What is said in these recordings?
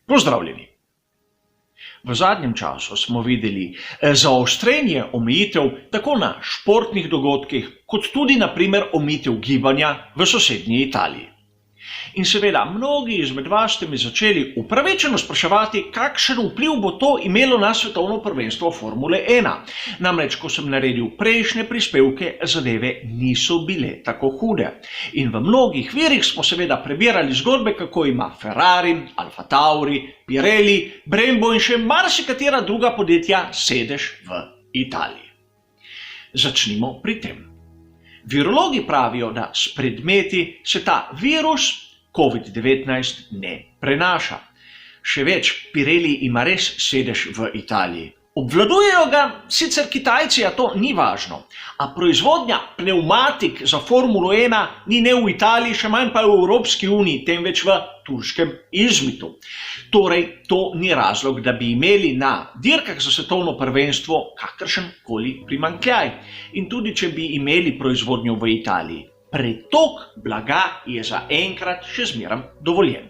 Pozdravljeni! V zadnjem času smo videli zaostrenje omejitev tako na športnih dogodkih, kot tudi na primer omejitev gibanja v sosednji Italiji. In seveda, mnogi izmed vas ste mi začeli upravičeno spraševati, kakšen vpliv bo to imelo na svetovno prvenstvo Formule 1. Namreč, ko sem naredil prejšnje prispevke, zadeve niso bile tako hude. In v mnogih virih smo seveda prebirali zgodbe, kako ima Ferrari, Alfa Tauri, Pirelli, Brembo in še marsikatera druga podjetja sedež v Italiji. Začnimo pri tem. Virologi pravijo, da s predmeti se ta virus COVID-19 ne prenaša. Še več, Pirelli ima res sedež v Italiji. Obvladujejo ga sicer Kitajci, a to ni važno. A proizvodnja pnevmatik za Formulo 1 ni ne v Italiji, še manj pa v Evropski uniji, temveč v turškem Izmitu. Torej, to ni razlog, da bi imeli na dirkah za svetovno prvenstvo kakršenkoli primanjkljaj. In tudi, če bi imeli proizvodnjo v Italiji, pretok blaga je zaenkrat še zmeraj dovoljen.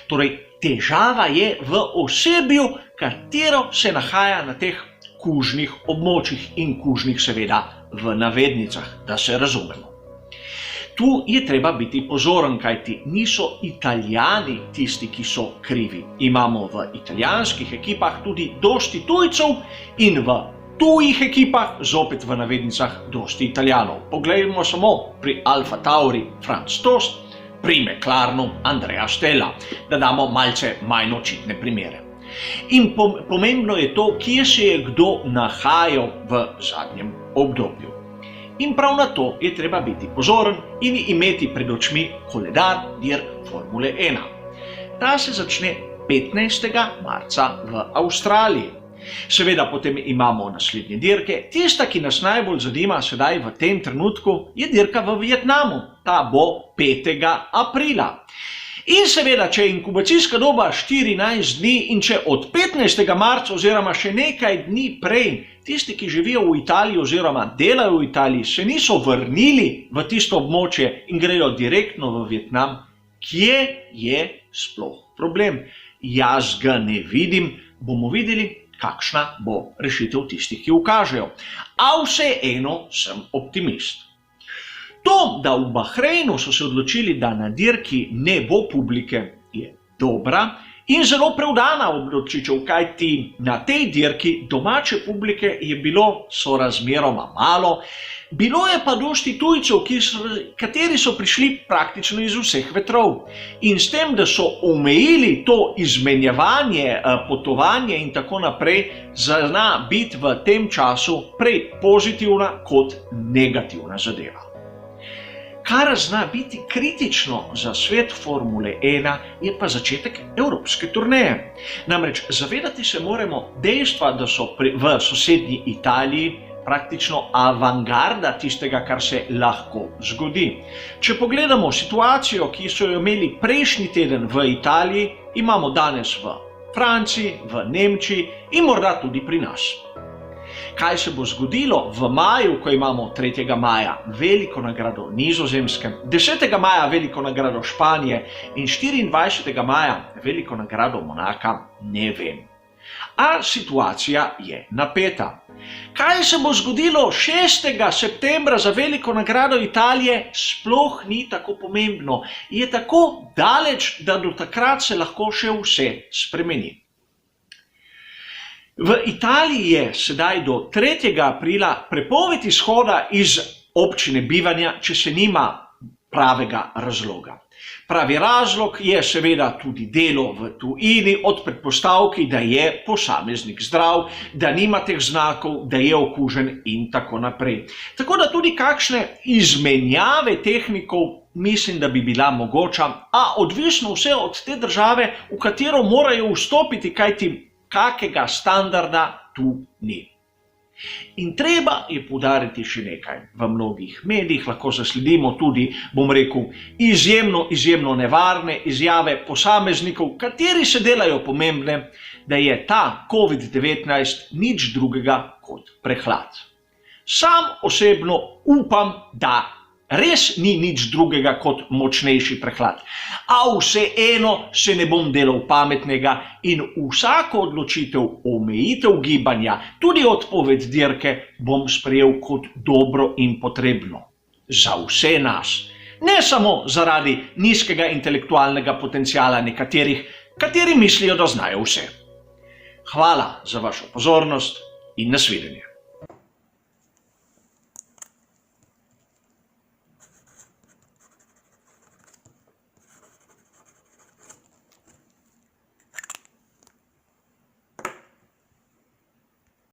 Torej, težava je v osebju, katero se nahaja na teh kužnih območjih in kužnih seveda v navednicah, da se razumemo. Tu je treba biti pozoren, kajti niso Italijani tisti, ki so krivi. Imamo v italijanskih ekipah tudi dosti tujcev in v tujih ekipah, zopet v navednicah, dosti Italijanov. Poglejmo samo pri Alfa Tauri Franz Tost, pri McLarenu Andrea Stella, da damo malce manj očitne primere. In pomembno je to, kje se je kdo nahajal v zadnjem obdobju. In prav na to je treba biti pozoren in imeti pred očmi koledar dirk Formule 1. Ta se začne 15. marca v Avstraliji. Seveda potem imamo naslednje dirke. Tista, ki nas najbolj zanima sedaj v tem trenutku, je dirka v Vietnamu. Ta bo 5. aprila. In seveda, če je inkubacijska doba 14 dni in če od 15. marca oziroma še nekaj dni prej tisti, ki živijo v Italiji oziroma delajo v Italiji, se niso vrnili v tisto območje in grejo direktno v Vietnam, kje je sploh problem? Jaz ga ne vidim, bomo videli, kakšna bo rešitev tistih, ki ukažejo. A vseeno sem optimist. To, da v Bahreinu so se odločili, da na dirki ne bo publike, je dobra in zelo preudarna odločitev, kajti na tej dirki domače publike je bilo sorazmeroma malo, bilo je pa dosti tujcev, kateri so prišli praktično iz vseh vetrov. In s tem, da so omejili to izmenjevanje, potovanje in tako naprej, zna biti v tem času prej pozitivna kot negativna zadeva. Kar zna biti kritično za svet Formule 1, je pa začetek evropske turneje. Namreč zavedati se moramo dejstva, da so v sosednji Italiji praktično avangarda tistega, kar se lahko zgodi. Če pogledamo situacijo, ki so jo imeli prejšnji teden v Italiji, imamo danes v Franciji, v Nemčiji in morda tudi pri nas. Kaj se bo zgodilo v maju, ko imamo 3. maja veliko nagrado Nizozemske, 10. maja veliko nagrado Španije in 24. maja veliko nagrado Monaka, ne vem. A situacija je napeta. Kaj se bo zgodilo 6. septembra za veliko nagrado Italije, sploh ni tako pomembno. Je tako daleč, da do takrat se lahko še vse spremeni. V Italiji je sedaj do 3. aprila prepoved izhoda iz občine bivanja, če se nima pravega razloga. Pravi razlog je seveda tudi delo v tujini od predpostavki, da je posameznik zdrav, da nima teh znakov, da je okužen in tako naprej. Tako da tudi kakšne izmenjave tehnikov mislim, da bi bila mogoča, a odvisno vse od te države, v katero morajo vstopiti, kajti kakega standarda tu ni. In treba je poudariti še nekaj. V mnogih medijih lahko zasledimo tudi, bom rekel, izjemno nevarne izjave posameznikov, kateri se delajo pomembne, da je ta COVID-19 nič drugega kot prehlad. Sam osebno upam, da res ni nič drugega kot močnejši prehlad. A vseeno se ne bom delal pametnega in vsako odločitev omejitev gibanja, tudi odpoved dirke, bom sprejel kot dobro in potrebno. Za vse nas. Ne samo zaradi nizkega intelektualnega potenciala nekaterih, kateri mislijo, da znajo vse. Hvala za vašo pozornost in nasvidenje.